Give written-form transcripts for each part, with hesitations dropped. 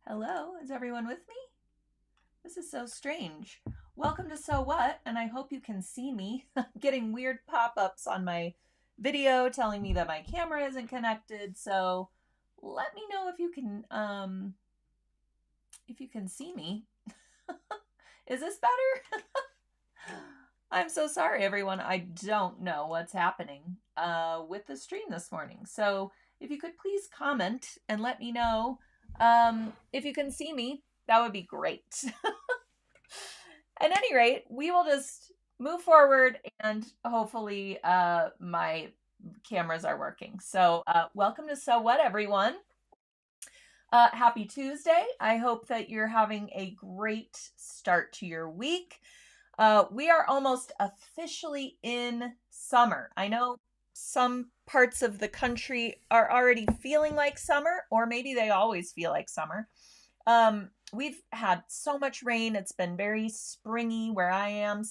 Hello, is everyone with me? This is so strange. Welcome to So What, and I hope you can see me. I'm getting weird pop-ups on my video telling me that my camera isn't connected, so let me know if you can see me. Is this better? I'm so sorry, everyone. I don't know what's happening with the stream this morning. So if you could please comment and let me know if you can see me, that would be great. At any rate, we will just move forward and hopefully my cameras are working. So welcome to So What, everyone. Happy Tuesday. I hope that you're having a great start to your week. We are almost officially in summer. I know some parts of the country are already feeling like summer, or maybe they always feel like summer. We've had so much rain. It's been very springy where I am.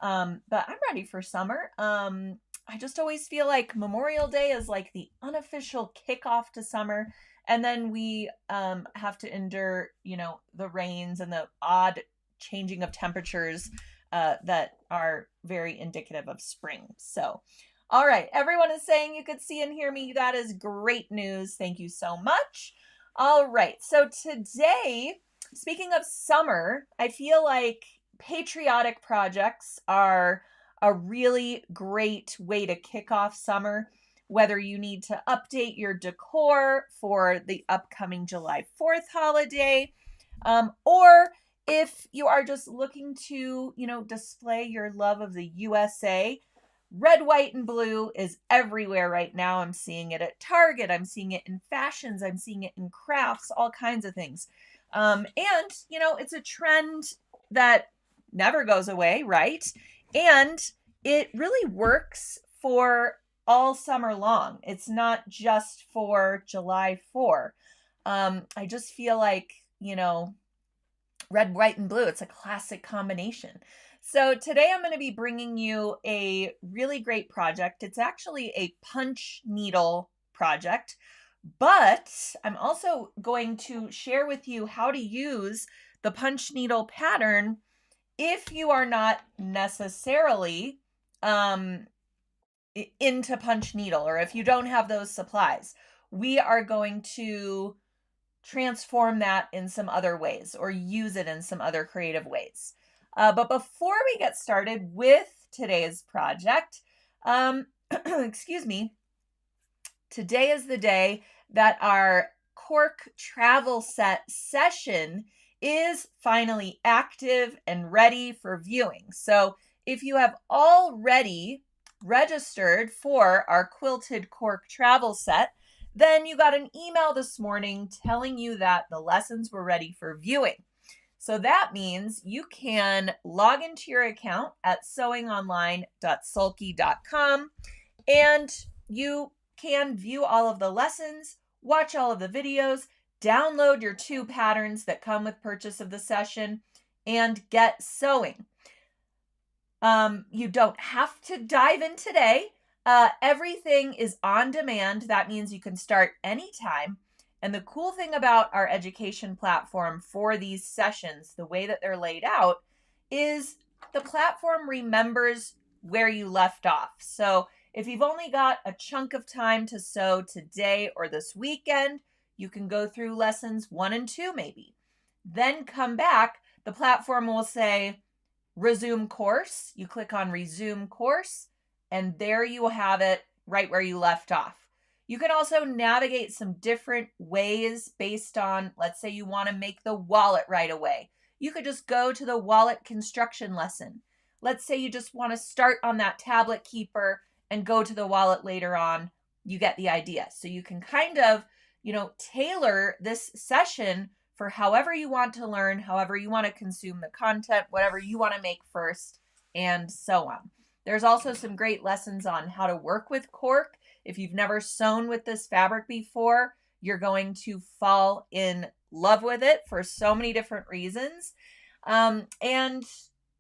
But I'm ready for summer. I just always feel like Memorial Day is like the unofficial kickoff to summer. And then we have to endure, the rains and the odd changing of temperatures that are very indicative of spring. So, all right, everyone is saying you could see and hear me. That is great news. Thank you so much. All right, so today, speaking of summer, I feel like patriotic projects are a really great way to kick off summer. Whether you need to update your decor for the upcoming July 4th holiday, or if you are just looking to, display your love of the USA. Red, white, and blue is everywhere right now. I'm seeing it at Target. I'm seeing it in fashions. I'm seeing it in crafts, all kinds of things. It's a trend that never goes away, right? And it really works for all summer long. It's not just for July 4. I just feel like, red, white, and blue, it's a classic combination. So today I'm going to be bringing you a really great project. It's actually a punch needle project, but I'm also going to share with you how to use the punch needle pattern if you are not necessarily into punch needle, or if you don't have those supplies. We are going to transform that in some other ways or use it in some other creative ways. But before we get started with today's project, excuse me, today is the day that our cork travel set session is finally active and ready for viewing. So if you have already registered for our quilted cork travel set, then you got an email this morning telling you that the lessons were ready for viewing. So that means you can log into your account at sewingonline.sulky.com and you can view all of the lessons, watch all of the videos, download your 2 patterns that come with purchase of the session, and get sewing. You don't have to dive in today. Everything is on demand. That means you can start anytime. And the cool thing about our education platform for these sessions, the way that they're laid out, is the platform remembers where you left off. So if you've only got a chunk of time to sew today or this weekend, you can go through lessons 1 and 2 maybe. Then come back, the platform will say, resume course. You click on resume course, and there you will have it right where you left off. You can also navigate some different ways based on, let's say you want to make the wallet right away. You could just go to the wallet construction lesson. Let's say you just want to start on that tablet keeper and go to the wallet later on. You get the idea. So you can kind of, tailor this session for however you want to learn, however you want to consume the content, whatever you want to make first, and so on. There's also some great lessons on how to work with cork. If you've never sewn with this fabric before, you're going to fall in love with it for so many different reasons. And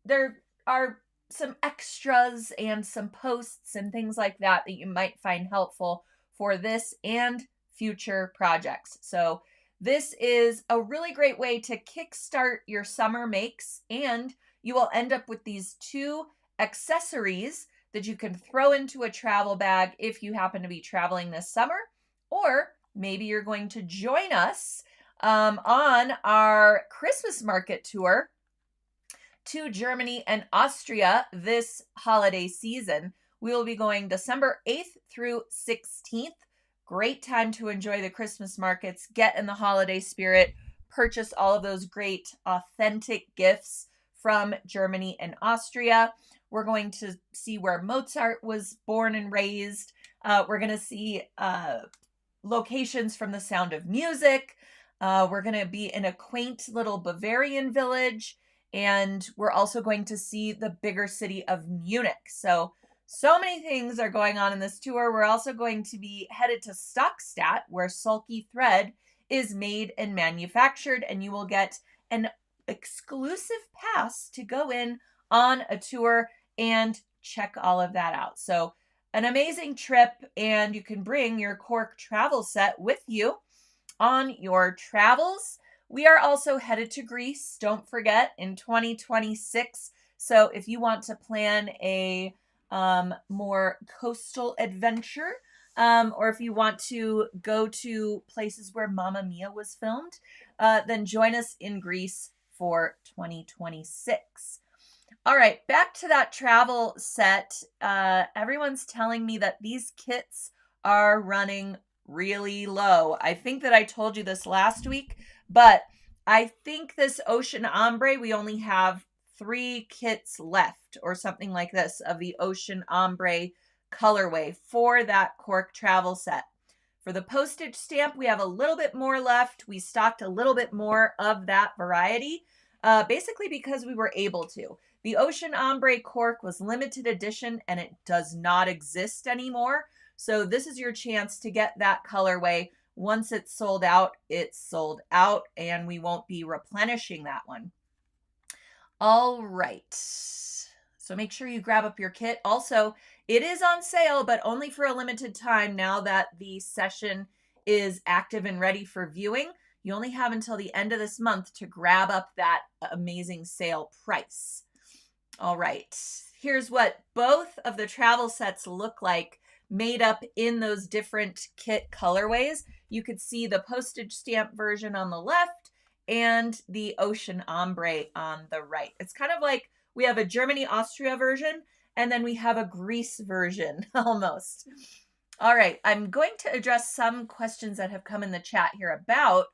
there are some extras and some posts and things like that that you might find helpful for this and future projects. So This is a really great way to kickstart your summer makes, and you will end up with these 2 accessories that you can throw into a travel bag if you happen to be traveling this summer, or maybe you're going to join us on our Christmas market tour to Germany and Austria this holiday season. We will be going December 8th through 16th. Great time to enjoy the Christmas markets, get in the holiday spirit, purchase all of those great authentic gifts from Germany and Austria. We're going to see where Mozart was born and raised. We're going to see locations from The Sound of Music. We're going to be in a quaint little Bavarian village. And we're also going to see the bigger city of Munich. So many things are going on in this tour. We're also going to be headed to Stockstadt, where sulky thread is made and manufactured, and you will get an exclusive pass to go in on a tour and check all of that out. So an amazing trip, and you can bring your cork travel set with you on your travels. We are also headed to Greece, don't forget, in 2026. So if you want to plan a more coastal adventure, or if you want to go to places where Mamma Mia was filmed, then join us in Greece for 2026. All right, back to that travel set. Everyone's telling me that these kits are running really low. I think that I told you this last week, but I think this Ocean Ombre, we only have 3 kits left or something like this of the Ocean Ombre colorway for that cork travel set. For the postage stamp, we have a little bit more left. We stocked a little bit more of that variety, basically because we were able to. The Ocean Ombre cork was limited edition and it does not exist anymore. So this is your chance to get that colorway. Once it's sold out, and we won't be replenishing that one. All right. So make sure you grab up your kit. Also, it is on sale, but only for a limited time now that the session is active and ready for viewing. You only have until the end of this month to grab up that amazing sale price. All right. Here's what both of the travel sets look like, made up in those different kit colorways. You could see the postage stamp version on the left and the Ocean Ombre on the right. It's kind of like we have a Germany-Austria version, and then we have a Greece version almost. All right, I'm going to address some questions that have come in the chat here about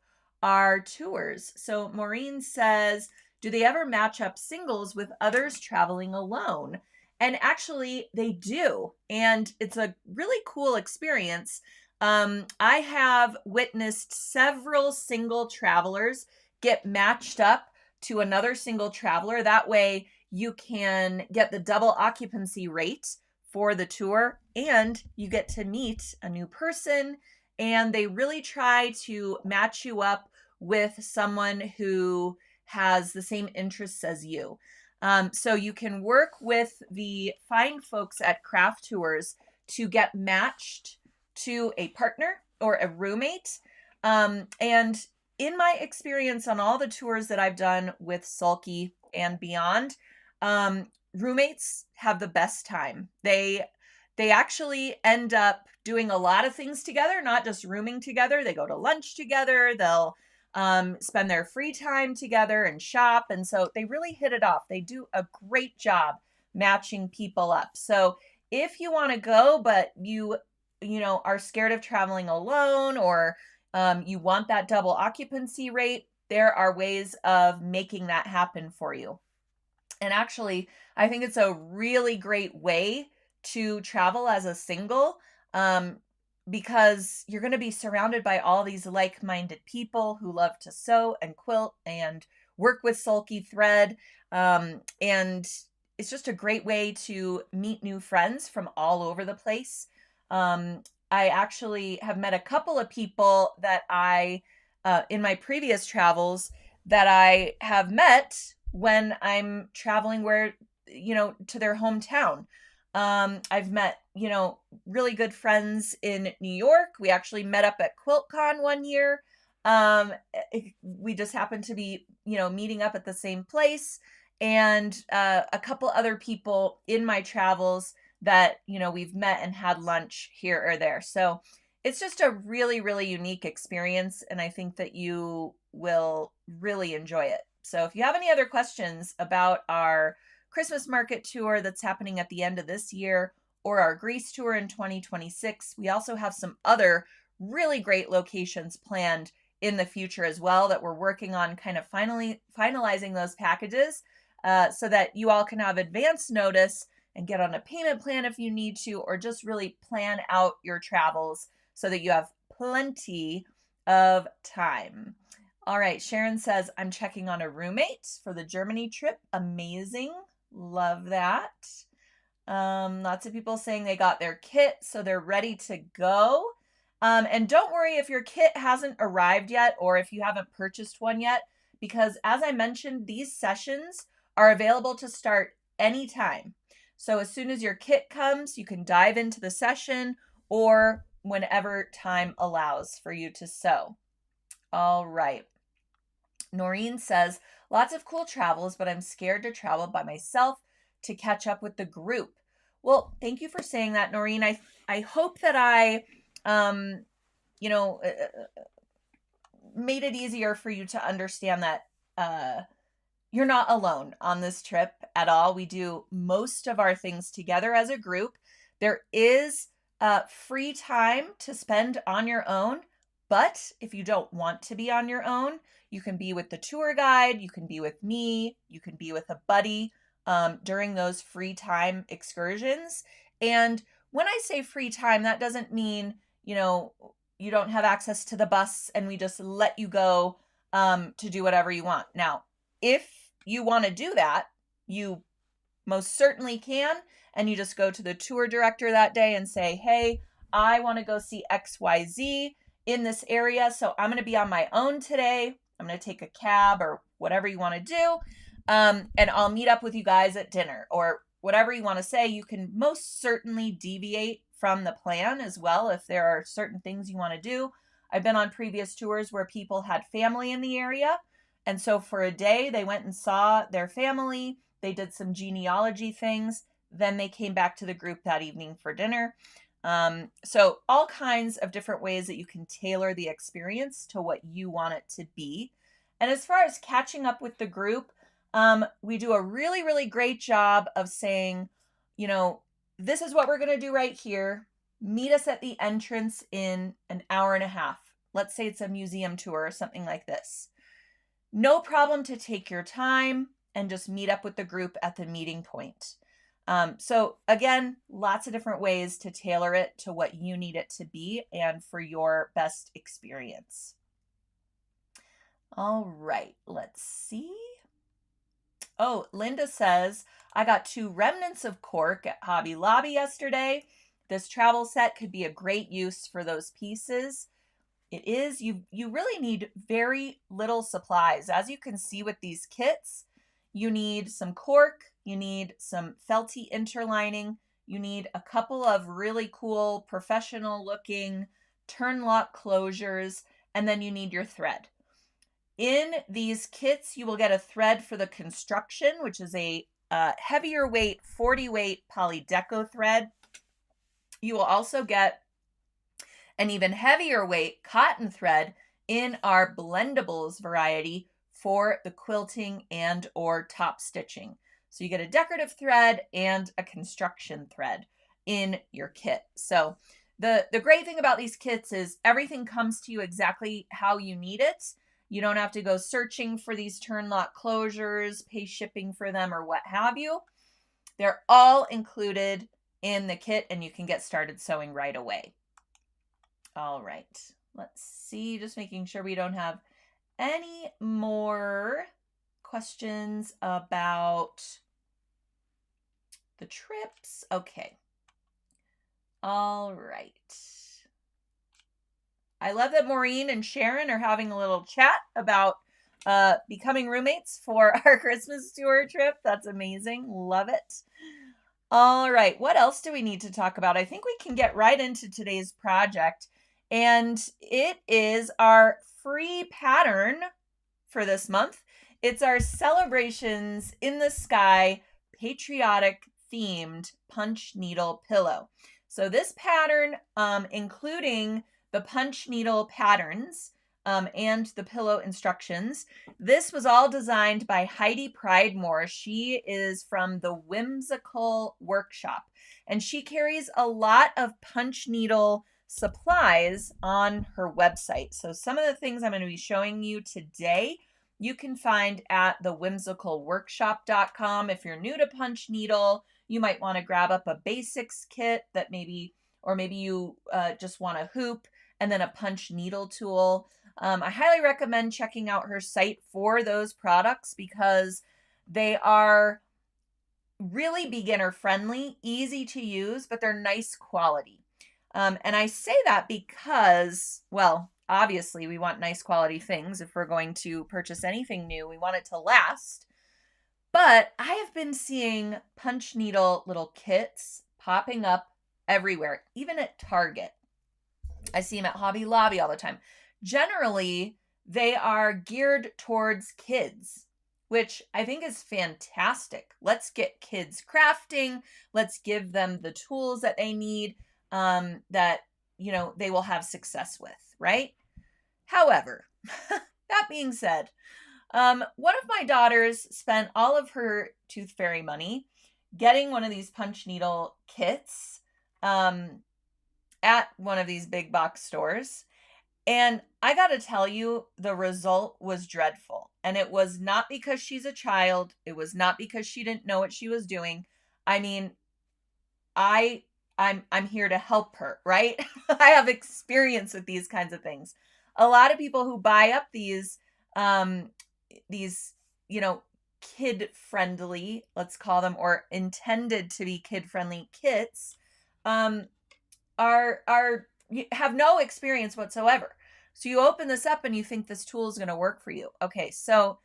our tours. So Maureen says, do they ever match up singles with others traveling alone? And actually they do. And it's a really cool experience. I have witnessed several single travelers get matched up to another single traveler. That way you can get the double occupancy rate for the tour, and you get to meet a new person, and they really try to match you up with someone who has the same interests as you. So you can work with the fine folks at Craft Tours to get matched to a partner or a roommate. And in my experience on all the tours that I've done with Sulky and beyond, roommates have the best time. They actually end up doing a lot of things together, not just rooming together. They go to lunch together. They'll spend their free time together and shop. And so they really hit it off. They do a great job matching people up. So if you want to go, but you are scared of traveling alone, or you want that double occupancy rate, there are ways of making that happen for you. And actually, I think it's a really great way to travel as a single, because you're going to be surrounded by all these like-minded people who love to sew and quilt and work with sulky thread. And it's just a great way to meet new friends from all over the place. I actually have met a couple of people that in my previous travels, that I have met when I'm traveling to their hometown. I've met, really good friends in New York. We actually met up at QuiltCon one year. We just happened to be, meeting up at the same place, and a couple other people in my travels that, we've met and had lunch here or there. So it's just a really, really unique experience, and I think that you will really enjoy it. So if you have any other questions about our Christmas market tour that's happening at the end of this year or our Greece tour in 2026, we also have some other really great locations planned in the future as well that we're working on, kind of finalizing those packages, so that you all can have advance notice and get on a payment plan if you need to, or just really plan out your travels so that you have plenty of time. All right, Sharon says, I'm checking on a roommate for the Germany trip. Amazing. Love that. Lots of people saying they got their kit, so they're ready to go. And don't worry if your kit hasn't arrived yet or if you haven't purchased one yet, because as I mentioned, these sessions are available to start anytime. So as soon as your kit comes, you can dive into the session or whenever time allows for you to sew. All right. Noreen says, lots of cool travels, but I'm scared to travel by myself to catch up with the group. Well, thank you for saying that, Noreen. I hope that I, made it easier for you to understand that you're not alone on this trip at all. We do most of our things together as a group. There is free time to spend on your own, but if you don't want to be on your own, you can be with the tour guide, you can be with me, you can be with a buddy during those free time excursions. And when I say free time, that doesn't mean, you don't have access to the bus and we just let you go to do whatever you want. Now, if you want to do that, you most certainly can. And you just go to the tour director that day and say, hey, I want to go see XYZ in this area. So I'm going to be on my own today. I'm going to take a cab or whatever you want to do. And I'll meet up with you guys at dinner or whatever you want to say. You can most certainly deviate from the plan as well if there are certain things you want to do. I've been on previous tours where people had family in the area. And so for a day, they went and saw their family. They did some genealogy things. Then they came back to the group that evening for dinner. So all kinds of different ways that you can tailor the experience to what you want it to be. And as far as catching up with the group, we do a really, really great job of saying, this is what we're going to do right here. Meet us at the entrance in an hour and a half. Let's say it's a museum tour or something like this. No problem to take your time and just meet up with the group at the meeting point. So again, lots of different ways to tailor it to what you need it to be and for your best experience. All right, let's see. Oh, Linda says, I got 2 remnants of cork at Hobby Lobby yesterday. This travel set could be a great use for those pieces. It is. You really need very little supplies. As you can see with these kits, you need some cork, you need some felty interlining, you need a couple of really cool professional looking turn lock closures, and then you need your thread. In these kits, you will get a thread for the construction, which is a heavier weight, 40 weight polydeco thread. You will also get an even heavier weight cotton thread in our blendables variety for the quilting and or top stitching. So you get a decorative thread and a construction thread in your kit. So the great thing about these kits is everything comes to you exactly how you need it. You don't have to go searching for these turn lock closures, pay shipping for them, or what have you. They're all included in the kit and you can get started sewing right away. All right, let's see, just making sure we don't have any more questions about the trips. Okay. All right. I love that Maureen and Sharon are having a little chat about becoming roommates for our Christmas tour trip. That's amazing. Love it. All right. What else do we need to talk about? I think we can get right into today's project. And it is our free pattern for this month. It's our Celebrations in the Sky Patriotic themed punch needle pillow. So this pattern, including the punch needle patterns and the pillow instructions, this was all designed by Heidi Pridemore. She is from the Whimsical Workshop, and she carries a lot of punch needle supplies on her website. So some of the things I'm going to be showing you today, you can find at thewhimsicalworkshop.com. If you're new to punch needle, you might want to grab up a basics kit that maybe, or maybe you just want a hoop and then a punch needle tool. I highly recommend checking out her site for those products because they are really beginner friendly, easy to use, but they're nice quality. And I say that because, well, obviously we want nice quality things. If we're going to purchase anything new, we want it to last. But I have been seeing punch needle little kits popping up everywhere, even at Target. I see them at Hobby Lobby all the time. Generally, they are geared towards kids, which I think is fantastic. Let's get kids crafting. Let's give them the tools that they need that, you know, they will have success with, right? However, that being said, one of my daughters spent all of her Tooth Fairy money getting one of these punch needle kits at one of these big box stores. And I got to tell you, the result was dreadful. And it was not because she's a child. It was not because she didn't know what she was doing. I mean, I'm here to help her, right? I have experience with these kinds of things. A lot of people who buy up these, you know, kid friendly, let's call them, or intended to be kid friendly kits, have no experience whatsoever. So you open this up and you think this tool is going to work for you. Okay, so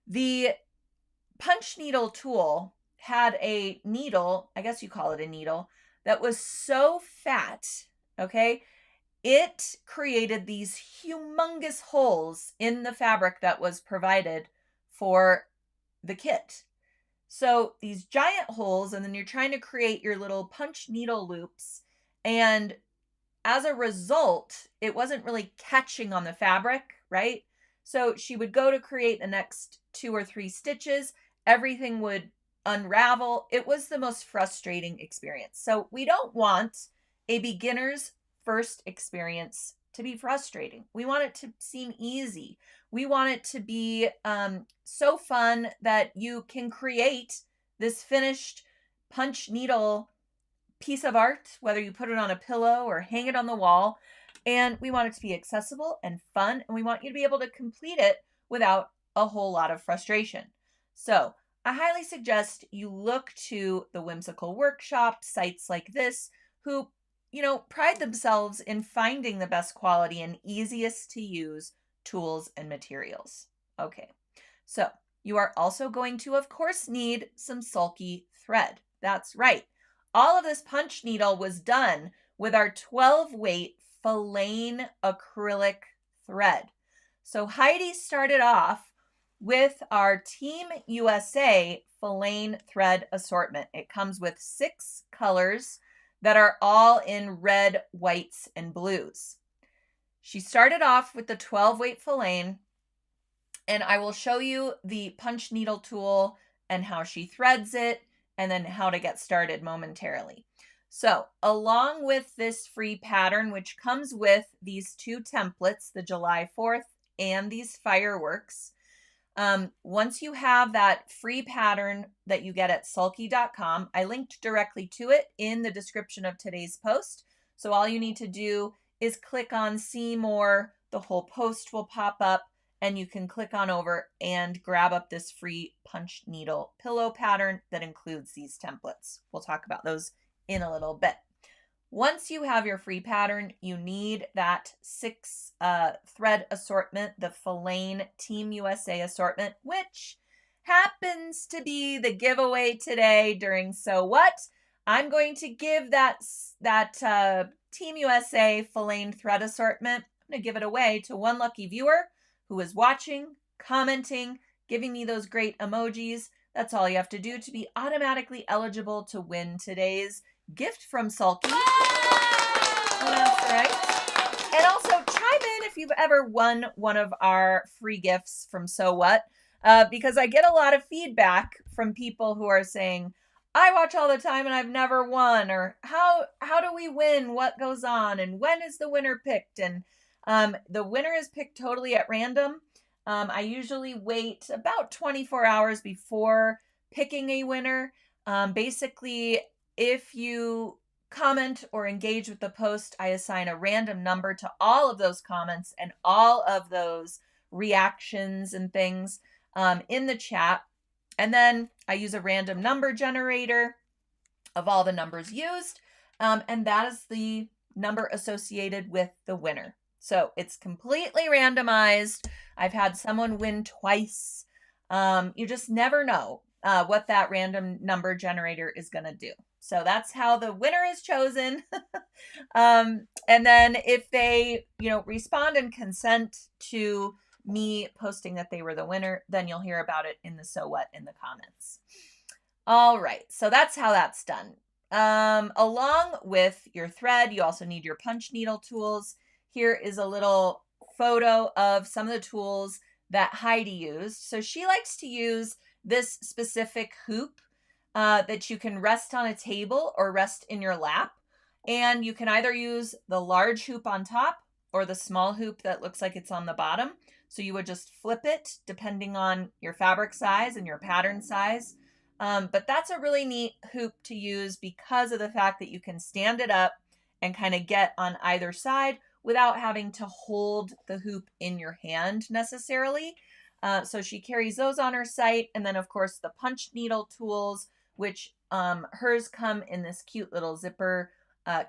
the punch needle tool had a needle, I guess you call it a needle, that was so fat, okay, it created these humongous holes in the fabric that was provided for the kit. So these giant holes, and then you're trying to create your little punch needle loops, and as a result, it wasn't really catching on the fabric, right? So she would go to create the next 2 or 3 stitches, everything would unravel. It was the most frustrating experience. So we don't want a beginner's first experience to be frustrating. We want it to seem easy. We want it to be so fun that you can create this finished punch needle piece of art, whether you put it on a pillow or hang it on the wall. And we want it to be accessible and fun, and we want you to be able to complete it without a whole lot of frustration. So I highly suggest you look to the Whimsical Workshop, sites like this, who, you know, pride themselves in finding the best quality and easiest to use tools and materials. Okay, so you are also going to, of course, need some sulky thread. That's right. All of this punch needle was done with our 12-weight Filaine acrylic thread. So Heidi started off with our Team USA Filaine thread assortment. It comes with 6 colors that are all in red, whites, and blues. She started off with the 12-weight Filaine, and I will show you the punch needle tool and how she threads it, and then how to get started momentarily. So along with this free pattern, which comes with these 2 templates, the July 4th and these fireworks, once you have that free pattern that you get at sulky.com, I linked directly to it in the description of today's post. So all you need to do is click on see more, the whole post will pop up, and you can click on over and grab up this free punch needle pillow pattern that includes these templates. We'll talk about those in a little bit. Once you have your free pattern, you need that 6 thread assortment, the Filaine Team USA assortment, which happens to be the giveaway today during So What. I'm going to give that Team USA Filaine thread assortment. I'm going to give it away to one lucky viewer who is watching, commenting, giving me those great emojis. That's all you have to do to be automatically eligible to win today's gift from Sulky. That's right. And also chime in if you've ever won one of our free gifts from So What, because I get a lot of feedback from people who are saying, I watch all the time and I've never won, or how do we win? What goes on? And when is the winner picked? And the winner is picked totally at random. I usually wait about 24 hours before picking a winner. Basically, if you comment or engage with the post, I assign a random number to all of those comments and all of those reactions and things in the chat. And then I use a random number generator of all the numbers used. And that is the number associated with the winner. So it's completely randomized. I've had someone win twice. You just never know what that random number generator is going to do. So that's how the winner is chosen. And then if they, respond and consent to me posting that they were the winner, then you'll hear about it in the So What in the comments. All right, so that's how that's done. Along with your thread, you also need your punch needle tools. Here is a little photo of some of the tools that Heidi used. So she likes to use this specific hoop that you can rest on a table or rest in your lap. And you can either use the large hoop on top or the small hoop that looks like it's on the bottom. So you would just flip it depending on your fabric size and your pattern size. But that's a really neat hoop to use because of the fact that you can stand it up and kind of get on either side without having to hold the hoop in your hand necessarily. So she carries those on her site. And then, of course, the punch needle tools, which hers come in this cute little zipper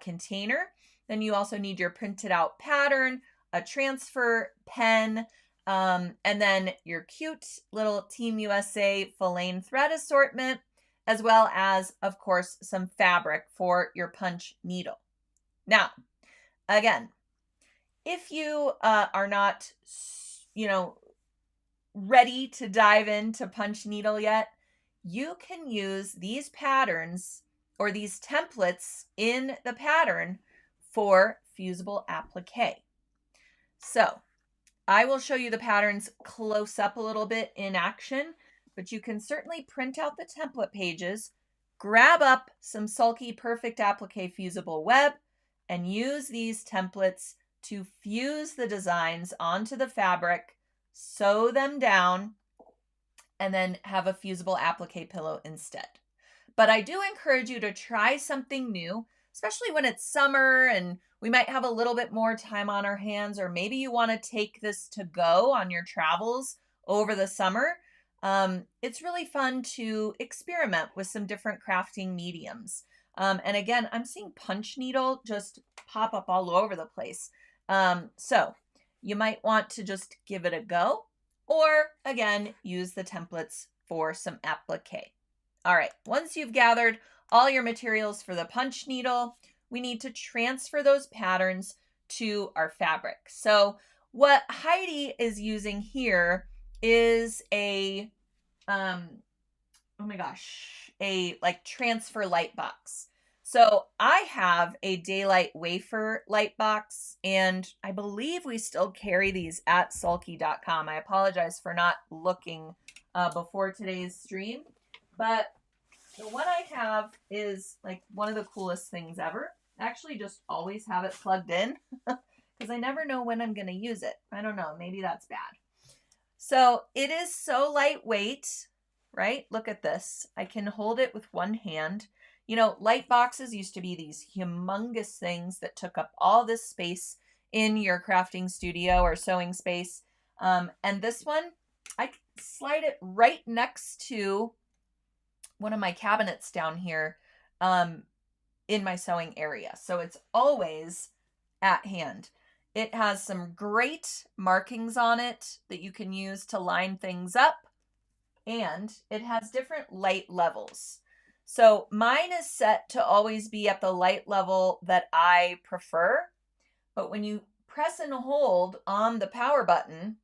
container. Then you also need your printed out pattern, a transfer pen, and then your cute little Team USA Filaine thread assortment, as well as, of course, some fabric for your punch needle. Now, again, if you are not, ready to dive into punch needle yet, you can use these patterns or these templates in the pattern for fusible applique. So I will show you the patterns close up a little bit in action, but you can certainly print out the template pages, grab up some Sulky Perfect Applique Fusible Web, and use these templates to fuse the designs onto the fabric, sew them down, and then have a fusible applique pillow instead. But I do encourage you to try something new, especially when it's summer and we might have a little bit more time on our hands, or maybe you want to take this to go on your travels over the summer. It's really fun to experiment with some different crafting mediums. And again, I'm seeing punch needle just pop up all over the place. So you might want to just give it a go, or again, use the templates for some applique. All right, once you've gathered all your materials for the punch needle, we need to transfer those patterns to our fabric. So what Heidi is using here is a transfer light box. So I have a daylight wafer light box, and I believe we still carry these at sulky.com. I apologize for not looking before today's stream, but the one I have is like one of the coolest things ever. I actually just always have it plugged in because I never know when I'm going to use it. I don't know, maybe that's bad. So it is so lightweight, right? Look at this. I can hold it with one hand. Light boxes used to be these humongous things that took up all this space in your crafting studio or sewing space. And this one, I slide it right next to one of my cabinets down here in my sewing area. So it's always at hand. It has some great markings on it that you can use to line things up. And it has different light levels. So mine is set to always be at the light level that I prefer, but when you press and hold on the power button,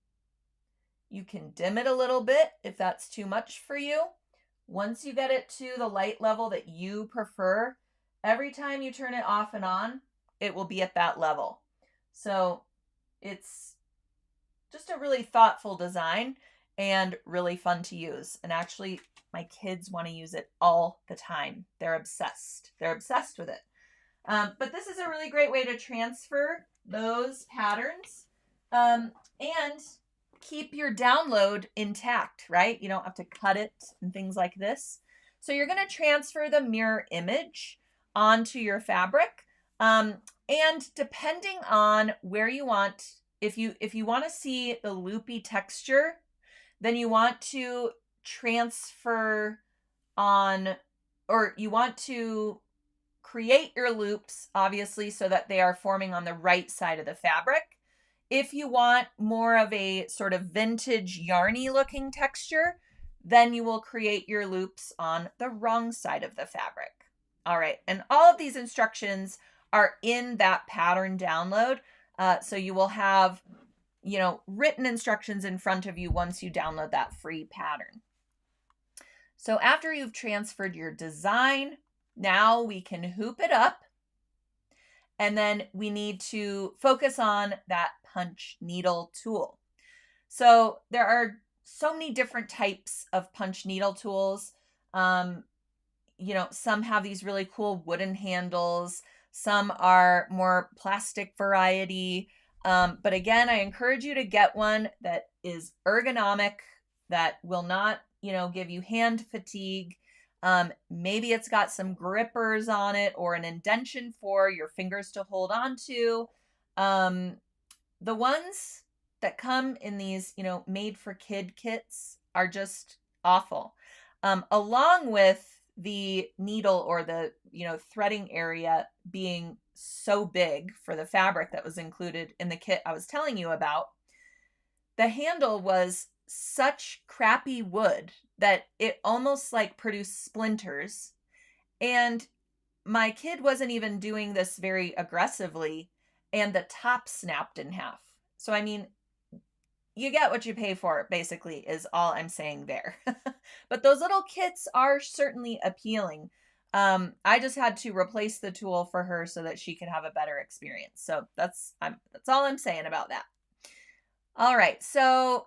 you can dim it a little bit if that's too much for you. Once you get it to the light level that you prefer, every time you turn it off and on, it will be at that level. So it's just a really thoughtful design and really fun to use. And actually, my kids want to use it all the time. They're obsessed. They're obsessed with it. But this is a really great way to transfer those patterns and keep your download intact, right? You don't have to cut it and things like this. So you're going to transfer the mirror image onto your fabric. And depending on where you want, if you want to see the loopy texture, then you want to transfer on, or you want to create your loops, obviously, so that they are forming on the right side of the fabric. If you want more of a sort of vintage yarny looking texture, then you will create your loops on the wrong side of the fabric. All right, and all of these instructions are in that pattern download. So you will have, written instructions in front of you once you download that free pattern. So after you've transferred your design, now we can hoop it up, and then we need to focus on that punch needle tool. So there are so many different types of punch needle tools. Some have these really cool wooden handles. Some are more plastic variety. But again, I encourage you to get one that is ergonomic, that will not, give you hand fatigue. Maybe it's got some grippers on it or an indentation for your fingers to hold on to. The ones that come in these, made for kid kits are just awful. Along with the needle or the, threading area being so big for the fabric that was included in the kit I was telling you about, the handle was such crappy wood that it almost like produced splinters. And my kid wasn't even doing this very aggressively, and the top snapped in half. So, I mean, you get what you pay for, basically, is all I'm saying there. But those little kits are certainly appealing. I just had to replace the tool for her so that she could have a better experience. So that's all I'm saying about that. All right, so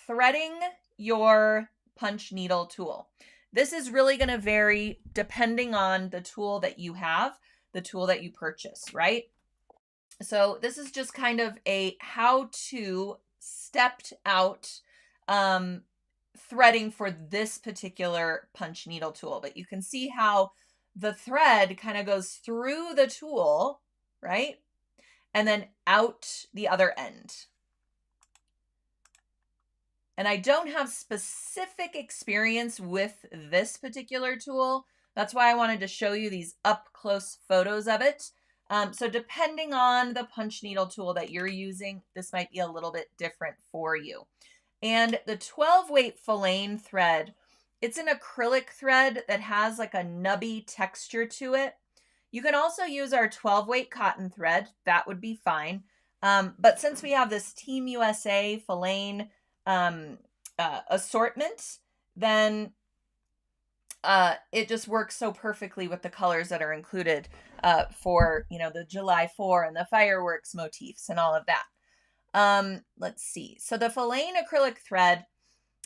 threading your punch needle tool. This is really going to vary depending on the tool that you have, the tool that you purchase, right? So this is just kind of a how-to stepped out threading for this particular punch needle tool. But you can see how the thread kind of goes through the tool, right? And then out the other end. And I don't have specific experience with this particular tool. That's why I wanted to show you these up close photos of it. So depending on the punch needle tool that you're using, this might be a little bit different for you. And the 12 weight Filaine thread, it's an acrylic thread that has like a nubby texture to it. You can also use our 12 weight cotton thread. That would be fine. But since we have this Team USA Filaine assortment, then it just works so perfectly with the colors that are included for, the July 4 and the fireworks motifs and all of that. Let's see. So the Filaine acrylic thread,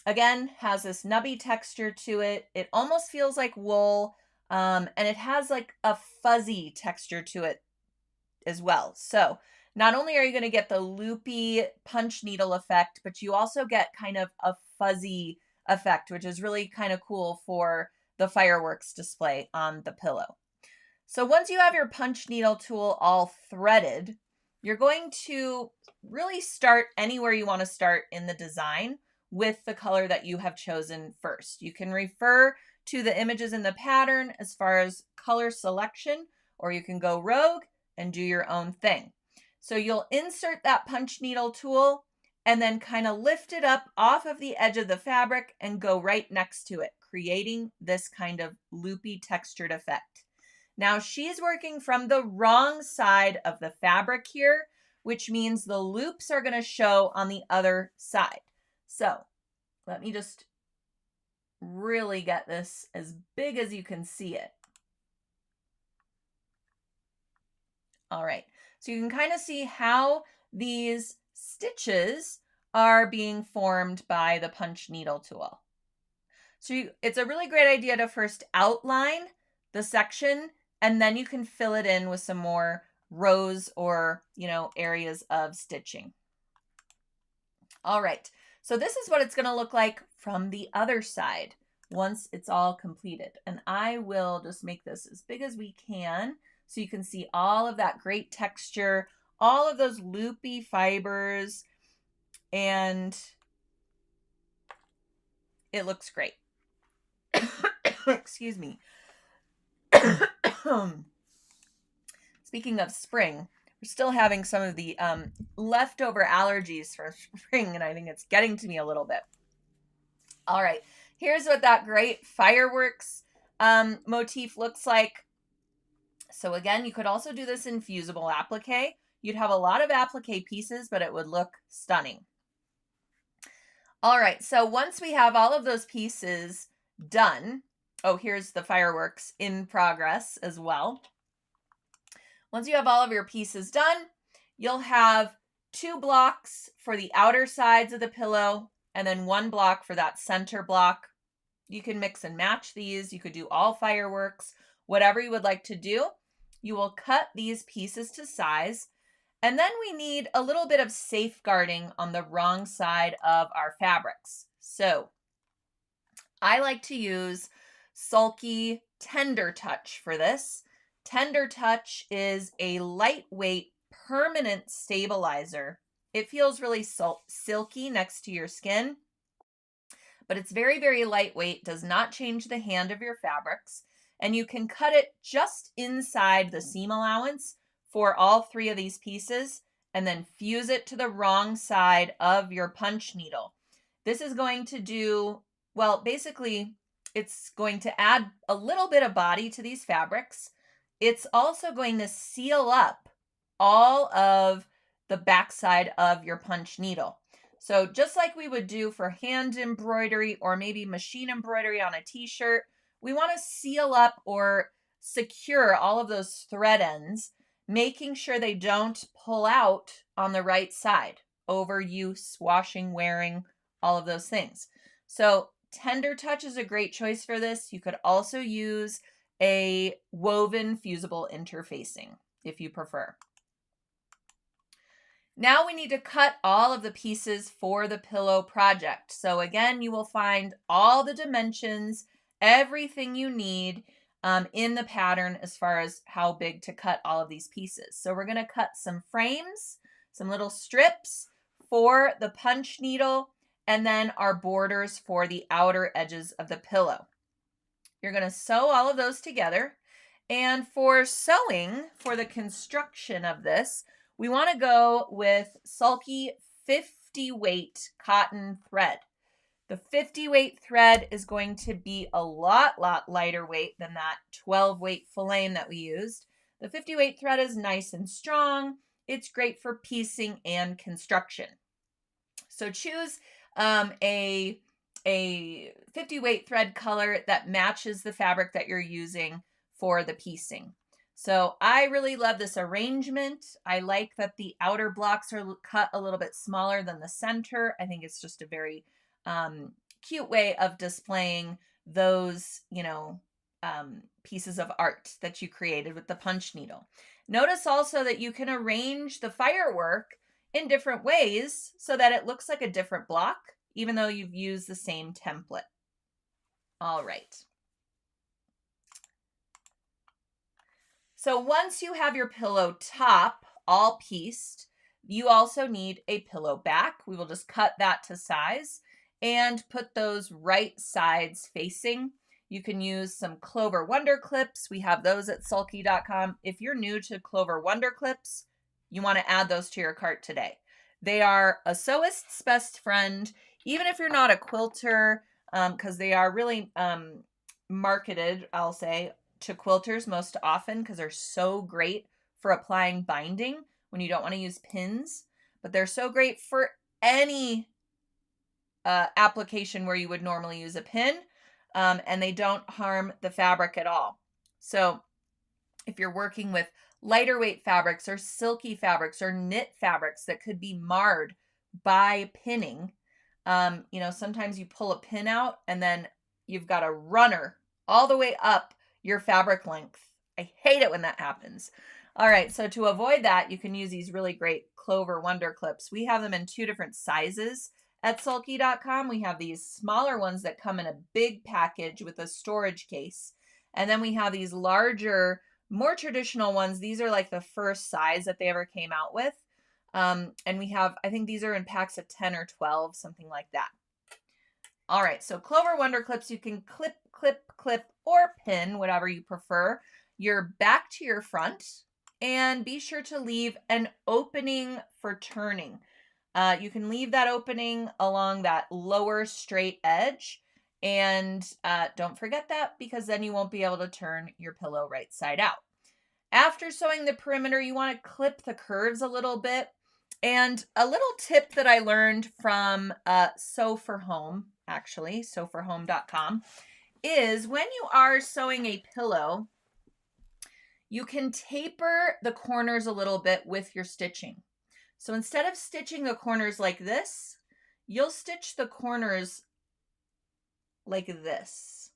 again, has this nubby texture to it. It almost feels like wool, and it has like a fuzzy texture to it as well. So not only are you going to get the loopy punch needle effect, but you also get kind of a fuzzy effect, which is really kind of cool for the fireworks display on the pillow. So once you have your punch needle tool all threaded, you're going to really start anywhere you want to start in the design with the color that you have chosen first. You can refer to the images in the pattern as far as color selection, or you can go rogue and do your own thing. So you'll insert that punch needle tool and then kind of lift it up off of the edge of the fabric and go right next to it, creating this kind of loopy textured effect. Now she's working from the wrong side of the fabric here, which means the loops are going to show on the other side. So let me just really get this as big as you can see it. All right, so you can kind of see how these stitches are being formed by the punch needle tool. So it's a really great idea to first outline the section, and then you can fill it in with some more rows or, areas of stitching. All right, so this is what it's going to look like from the other side once it's all completed. And I will just make this as big as we can so you can see all of that great texture, all of those loopy fibers, and it looks great. Excuse me. Speaking of spring, we're still having some of the leftover allergies from spring, and I think it's getting to me a little bit. All right, here's what that great fireworks motif looks like. So again, you could also do this in fusible applique. You'd have a lot of applique pieces, but it would look stunning. All right, so once we have all of those pieces done, oh, here's the fireworks in progress as well. Once you have all of your pieces done, you'll have 2 blocks for the outer sides of the pillow and then 1 block for that center block. You can mix and match these. You could do all fireworks, whatever you would like to do. You will cut these pieces to size. And then we need a little bit of safeguarding on the wrong side of our fabrics. So I like to use Sulky Tender Touch for this. Tender Touch is a lightweight permanent stabilizer. It feels really silky next to your skin, but it's very, very lightweight, does not change the hand of your fabrics, and you can cut it just inside the seam allowance for all 3 of these pieces and then fuse it to the wrong side of your punch needle. This is going to do, well, basically, it's going to add a little bit of body to these fabrics. It's also going to seal up all of the backside of your punch needle. So just like we would do for hand embroidery or maybe machine embroidery on a t-shirt, we want to seal up or secure all of those thread ends, making sure they don't pull out on the right side. Overuse, washing, wearing, all of those things. So Tender Touch is a great choice for this. You could also use a woven fusible interfacing if you prefer. Now we need to cut all of the pieces for the pillow project. So again, you will find all the dimensions, everything you need in the pattern as far as how big to cut all of these pieces. So we're going to cut some frames, some little strips for the punch needle, and then our borders for the outer edges of the pillow. You're going to sew all of those together. And for sewing, for the construction of this, we want to go with Sulky 50 weight cotton thread. The 50 weight thread is going to be a lot lighter weight than that 12 weight Filaine that we used. The 50 weight thread is nice and strong. It's great for piecing and construction. So choose a 50 weight thread color that matches the fabric that you're using for the piecing. So I really love this arrangement. I like that the outer blocks are cut a little bit smaller than the center. I think it's just a very cute way of displaying those, pieces of art that you created with the punch needle. Notice also that you can arrange the firework in different ways so that it looks like a different block, even though you've used the same template. All right. So once you have your pillow top all pieced, you also need a pillow back. We will just cut that to size and put those right sides facing. You can use some Clover Wonder Clips. We have those at sulky.com. If you're new to Clover Wonder Clips, you want to add those to your cart today. They are a sewist's best friend. Even if you're not a quilter, because they are really marketed, I'll say, to quilters most often because they're so great for applying binding when you don't want to use pins, but they're so great for any application where you would normally use a pin, and they don't harm the fabric at all. So if you're working with lighter weight fabrics or silky fabrics or knit fabrics that could be marred by pinning, sometimes you pull a pin out and then you've got a runner all the way up your fabric length. I hate it when that happens. All right, so to avoid that, you can use these really great Clover Wonder Clips. We have them in 2 different sizes at sulky.com. We have these smaller ones that come in a big package with a storage case. And then we have these larger, more traditional ones. These are like the first size that they ever came out with. And we have, I think these are in packs of 10 or 12, something like that. All right, so Clover Wonder Clips, you can clip, clip, clip, or pin, whatever you prefer, your back to your front, and be sure to leave an opening for turning. You can leave that opening along that lower straight edge, and don't forget that, because then you won't be able to turn your pillow right side out. After sewing the perimeter, you want to clip the curves a little bit. And a little tip that I learned from Sew for Home, actually, sewforhome.com, is when you are sewing a pillow, you can taper the corners a little bit with your stitching. So instead of stitching the corners like this, you'll stitch the corners like this.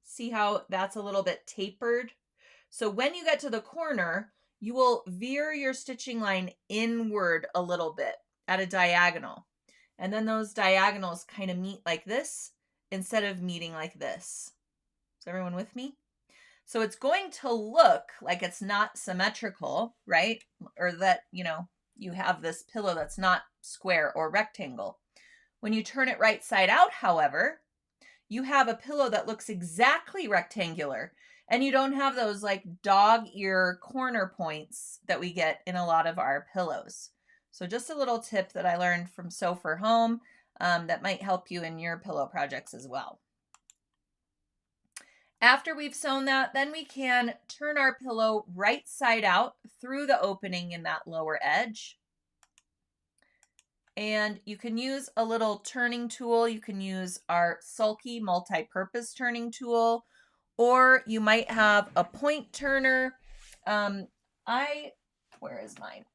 See how that's a little bit tapered? So when you get to the corner, you will veer your stitching line inward a little bit at a diagonal. And then those diagonals kind of meet like this instead of meeting like this. Is everyone with me? So it's going to look like it's not symmetrical, right? Or that, you have this pillow that's not square or rectangle. When you turn it right side out, however, you have a pillow that looks exactly rectangular, and you don't have those like dog ear corner points that we get in a lot of our pillows. So just a little tip that I learned from Sew for Home that might help you in your pillow projects as well. After we've sewn that, then we can turn our pillow right side out through the opening in that lower edge. And you can use a little turning tool. You can use our Sulky multi-purpose turning tool, or you might have a point turner. Where is mine?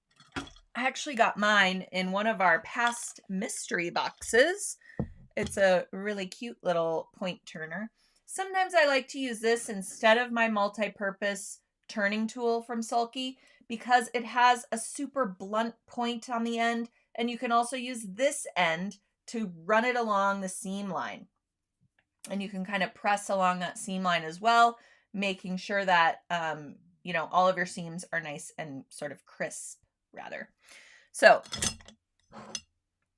I actually got mine in one of our past mystery boxes. It's a really cute little point turner. Sometimes I like to use this instead of my multi-purpose turning tool from Sulky because it has a super blunt point on the end, and you can also use this end to run it along the seam line. And you can kind of press along that seam line as well, making sure that, all of your seams are nice and sort of crisp, rather. So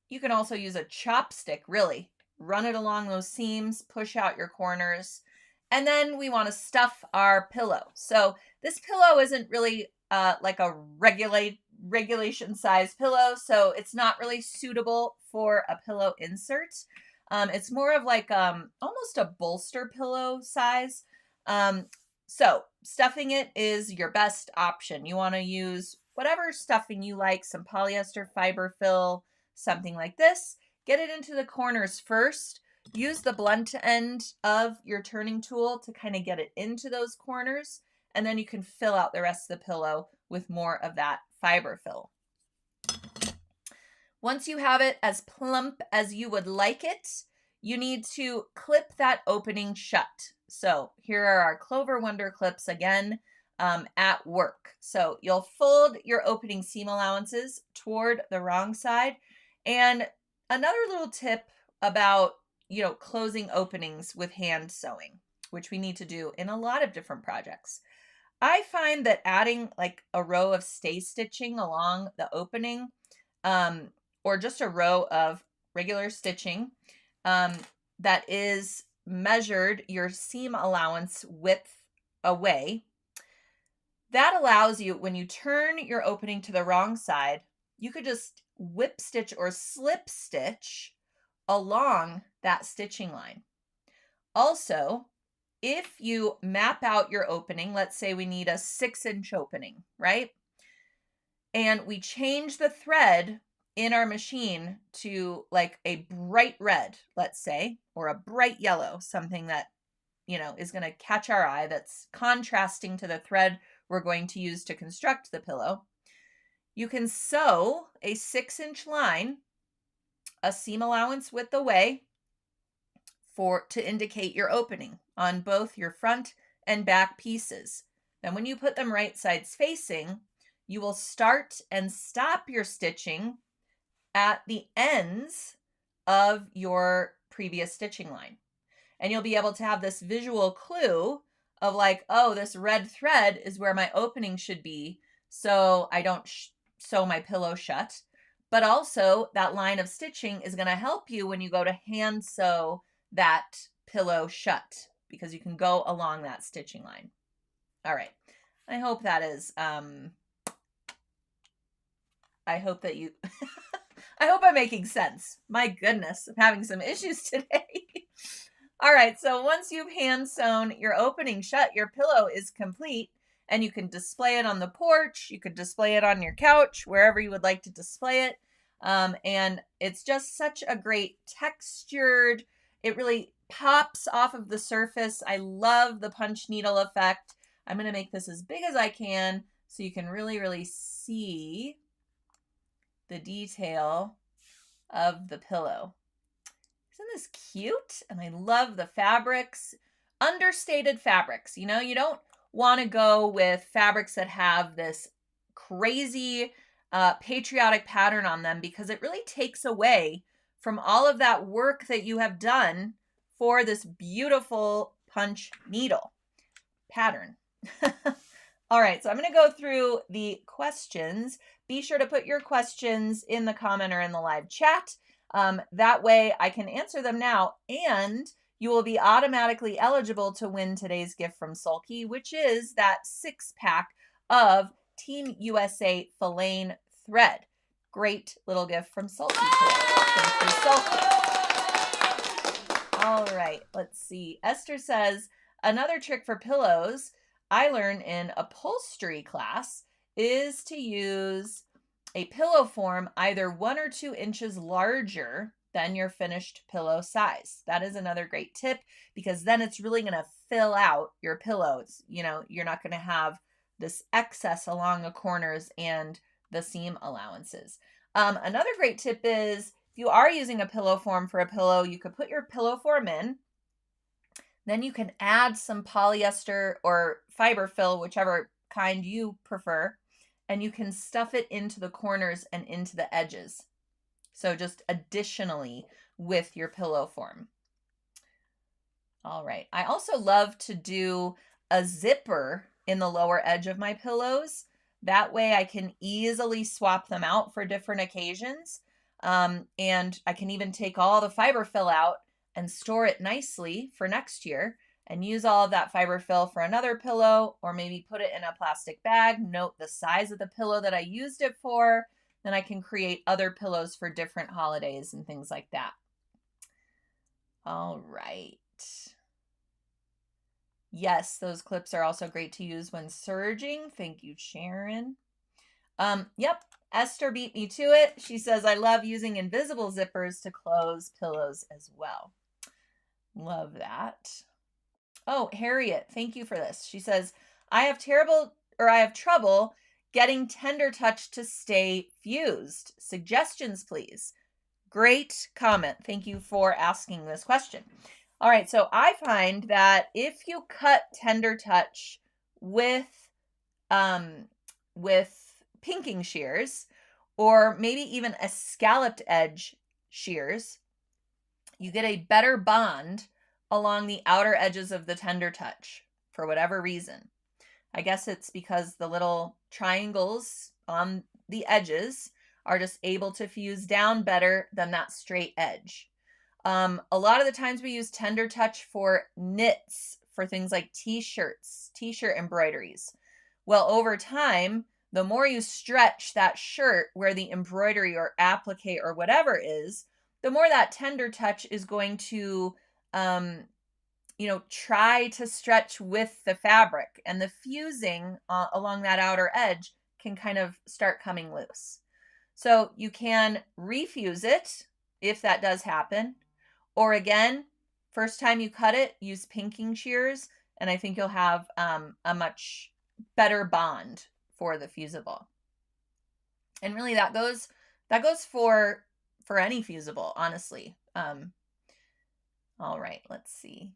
you can also use a chopstick, really. Run it along those seams, push out your corners, and then we want to stuff our pillow. So this pillow isn't really like a regulation size pillow, so it's not really suitable for a pillow insert. It's more of like almost a bolster pillow size. So stuffing it is your best option. You want to use whatever stuffing you like, some polyester fiber fill, something like this. Get it into the corners first. Use the blunt end of your turning tool to kind of get it into those corners, and then you can fill out the rest of the pillow with more of that fiber fill. Once you have it as plump as you would like it, you need to clip that opening shut. So here are our Clover Wonder Clips again at work. So you'll fold your opening seam allowances toward the wrong side. And another little tip about, closing openings with hand sewing, which we need to do in a lot of different projects. I find that adding like a row of stay stitching along the opening, or just a row of regular stitching that is measured your seam allowance width away, that allows you, when you turn your opening to the wrong side, you could just whip stitch or slip stitch along that stitching line. Also, if you map out your opening, let's say we need a 6-inch opening, right? And we change the thread in our machine to like a bright red, let's say, or a bright yellow, something that, is going to catch our eye, that's contrasting to the thread we're going to use to construct the pillow. You can sew a 6-inch line, a seam allowance width away, to indicate your opening on both your front and back pieces. Then when you put them right sides facing, you will start and stop your stitching at the ends of your previous stitching line. And you'll be able to have this visual clue of like, oh, this red thread is where my opening should be, so I don't sew my pillow shut. But also that line of stitching is going to help you when you go to hand sew that pillow shut, because you can go along that stitching line. All right. I hope that is, I hope that you, I hope I'm making sense. My goodness, I'm having some issues today. All right, so once you've hand sewn your opening shut, your pillow is complete, and you can display it on the porch. You could display it on your couch, wherever you would like to display it. And it's just such a great textured, it really pops off of the surface. I love the punch needle effect. I'm going to make this as big as I can so you can really, really see the detail of the pillow. Isn't this cute? And I love the fabrics, understated fabrics. You don't want to go with fabrics that have this crazy patriotic pattern on them, because it really takes away from all of that work that you have done for this beautiful punch needle pattern. All right, so I'm going to go through the questions. Be sure to put your questions in the comment or in the live chat. That way I can answer them now, and you will be automatically eligible to win today's gift from Sulky, which is that 6-pack of Team USA Filaine thread. Great little gift from Sulky today. Thank you, Sulky. All right, let's see. Esther says, another trick for pillows I learned in upholstery class is to use a pillow form either 1 or 2 inches larger than your finished pillow size. That is another great tip, because then it's really going to fill out your pillows. You're not going to have this excess along the corners and the seam allowances. Another great tip is, if you are using a pillow form for a pillow, you could put your pillow form in. Then you can add some polyester or fiber fill, whichever kind you prefer, and you can stuff it into the corners and into the edges. So just additionally with your pillow form. All right. I also love to do a zipper in the lower edge of my pillows. That way I can easily swap them out for different occasions. And I can even take all the fiber fill out and store it nicely for next year, and use all of that fiber fill for another pillow, or maybe put it in a plastic bag, note the size of the pillow that I used it for. Then I can create other pillows for different holidays and things like that. All right. Yes, those clips are also great to use when serging. Thank you, Sharon. Yep, Esther beat me to it. She says, I love using invisible zippers to close pillows as well. Love that. Oh, Harriet, thank you for this. She says, I have trouble getting Tender Touch to stay fused. Suggestions, please. Great comment. Thank you for asking this question. All right, so I find that if you cut Tender Touch with pinking shears, or maybe even a scalloped edge shears, you get a better bond along the outer edges of the Tender Touch for whatever reason. I guess it's because the little triangles on the edges are just able to fuse down better than that straight edge. A lot of the times we use Tender Touch for knits, for things like t-shirts, t-shirt embroideries. Well, over time, the more you stretch that shirt where the embroidery or applique or whatever is, the more that tender touch is going to, try to stretch with the fabric, and the fusing along that outer edge can kind of start coming loose. So you can refuse it if that does happen. Or again, first time you cut it, use pinking shears, and I think you'll have a much better bond for the fusible. And really that goes for any fusible, honestly. All right, let's see.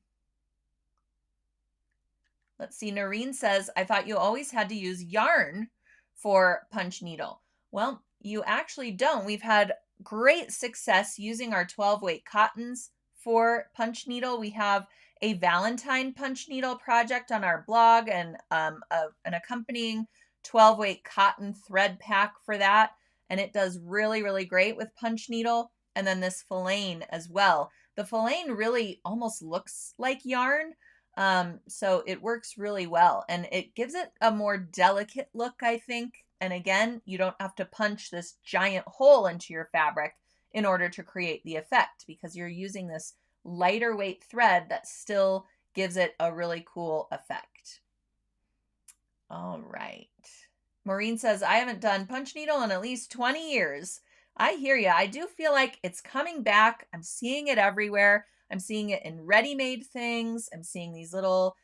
Noreen says, I thought you always had to use yarn for punch needle. Well, you actually don't. We've had great success using our 12-weight cottons for punch needle. We have a Valentine punch needle project on our blog, and an accompanying 12-weight cotton thread pack for that. And it does really, really great with punch needle. And then this Filaine as well. The Filaine really almost looks like yarn. So it works really well, and it gives it a more delicate look, I think. And again, you don't have to punch this giant hole into your fabric in order to create the effect, because you're using this lighter weight thread that still gives it a really cool effect. All right. Maureen says, I haven't done punch needle in at least 20 years. I hear you. I do feel like it's coming back. I'm seeing it everywhere. I'm seeing it in ready-made things. I'm seeing these little,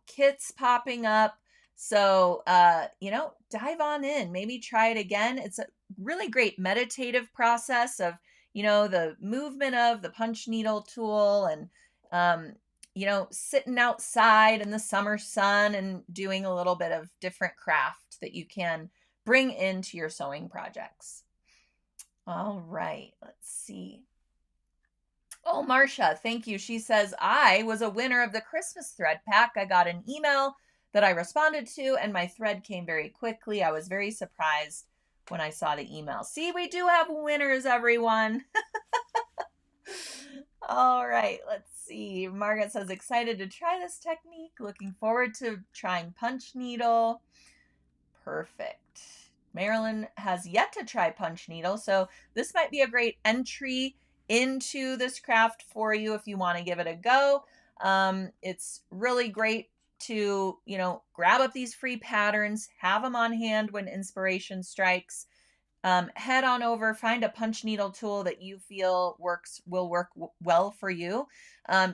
kits popping up. So, dive on in, maybe try it again. It's a really great meditative process of, the movement of the punch needle tool, and, sitting outside in the summer sun and doing a little bit of different craft that you can bring into your sewing projects. All right, let's see. Oh, Marcia, thank you. She says, I was a winner of the Christmas thread pack. I got an email that I responded to, and my thread came very quickly. I was very surprised when I saw the email. See, we do have winners, everyone. All right, let's see. Margaret says, excited to try this technique. Looking forward to trying punch needle. Perfect. Marilyn has yet to try punch needle, so this might be a great entry into this craft for you if you want to give it a go. It's really great to, grab up these free patterns, have them on hand when inspiration strikes. Head on over, find a punch needle tool that you feel will work well for you.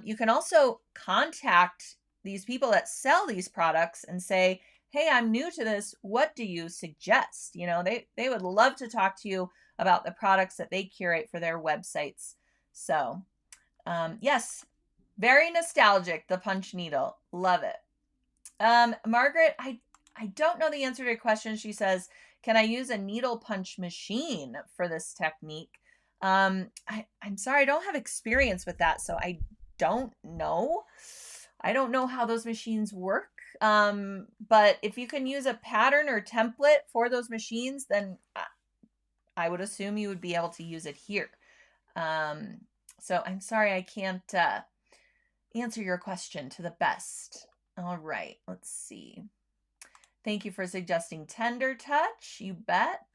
You can also contact these people that sell these products and say, hey, I'm new to this. What do you suggest? They would love to talk to you about the products that they curate for their websites. So, yes, very nostalgic, the punch needle. Love it. Margaret, I don't know the answer to your question. She says, can I use a needle punch machine for this technique? I'm sorry, I don't have experience with that, so I don't know. I don't know how those machines work. But if you can use a pattern or template for those machines, then I would assume you would be able to use it here. So I'm sorry I can't answer your question to the best. All right, let's see. Thank you for suggesting tender touch. You bet.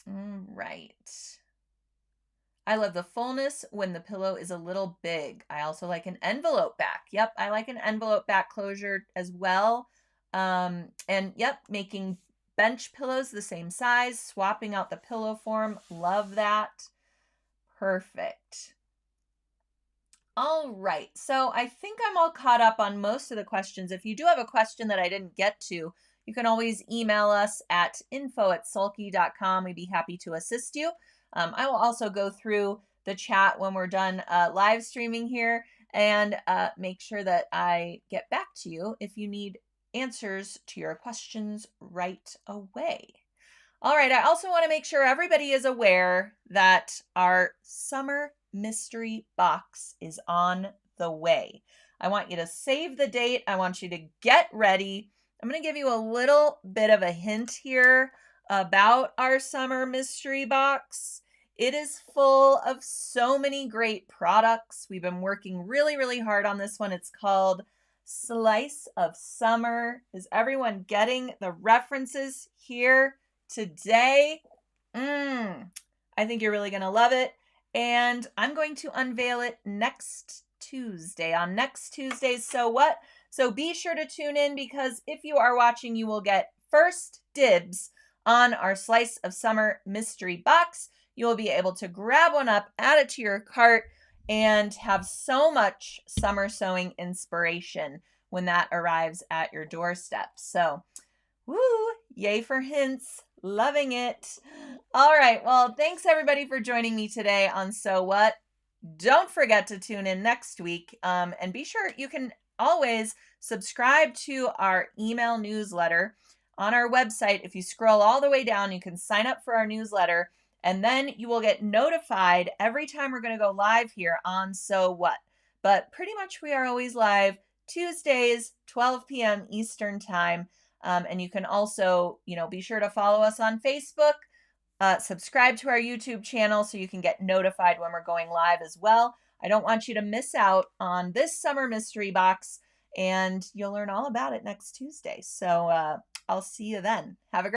All right. I love the fullness when the pillow is a little big. I also like an envelope back. Yep, I like an envelope back closure as well. And yep, making bench pillows the same size, swapping out the pillow form. Love that. Perfect. All right, so I think I'm all caught up on most of the questions. If you do have a question that I didn't get to, you can always email us at info@sulky.com. We'd be happy to assist you. I will also go through the chat when we're done live streaming here and make sure that I get back to you if you need answers to your questions right away. All right, I also want to make sure everybody is aware that our summer mystery box is on the way. I want you to save the date. I want you to get ready. I'm going to give you a little bit of a hint here about our summer mystery box. It is full of so many great products. We've been working really, really hard on this one. It's called Slice of Summer. Is everyone getting the references here today? I think you're really going to love it. And I'm going to unveil it next Tuesday, on next Tuesday's So What? So be sure to tune in, because if you are watching, you will get first dibs on our Slice of Summer mystery box. You will be able to grab one up, add it to your cart, and have so much summer sewing inspiration when that arrives at your doorstep. So, woo, yay for hints. Loving it. All right. Well, thanks everybody for joining me today on So What? Don't forget to tune in next week. And be sure you can always subscribe to our email newsletter on our website. If you scroll all the way down, you can sign up for our newsletter, and then you will get notified every time we're going to go live here on So What? But pretty much we are always live Tuesdays, 12 p.m. Eastern Time. And you can also, be sure to follow us on Facebook. Subscribe to our YouTube channel so you can get notified when we're going live as well. I don't want you to miss out on this summer mystery box, and you'll learn all about it next Tuesday. So I'll see you then. Have a great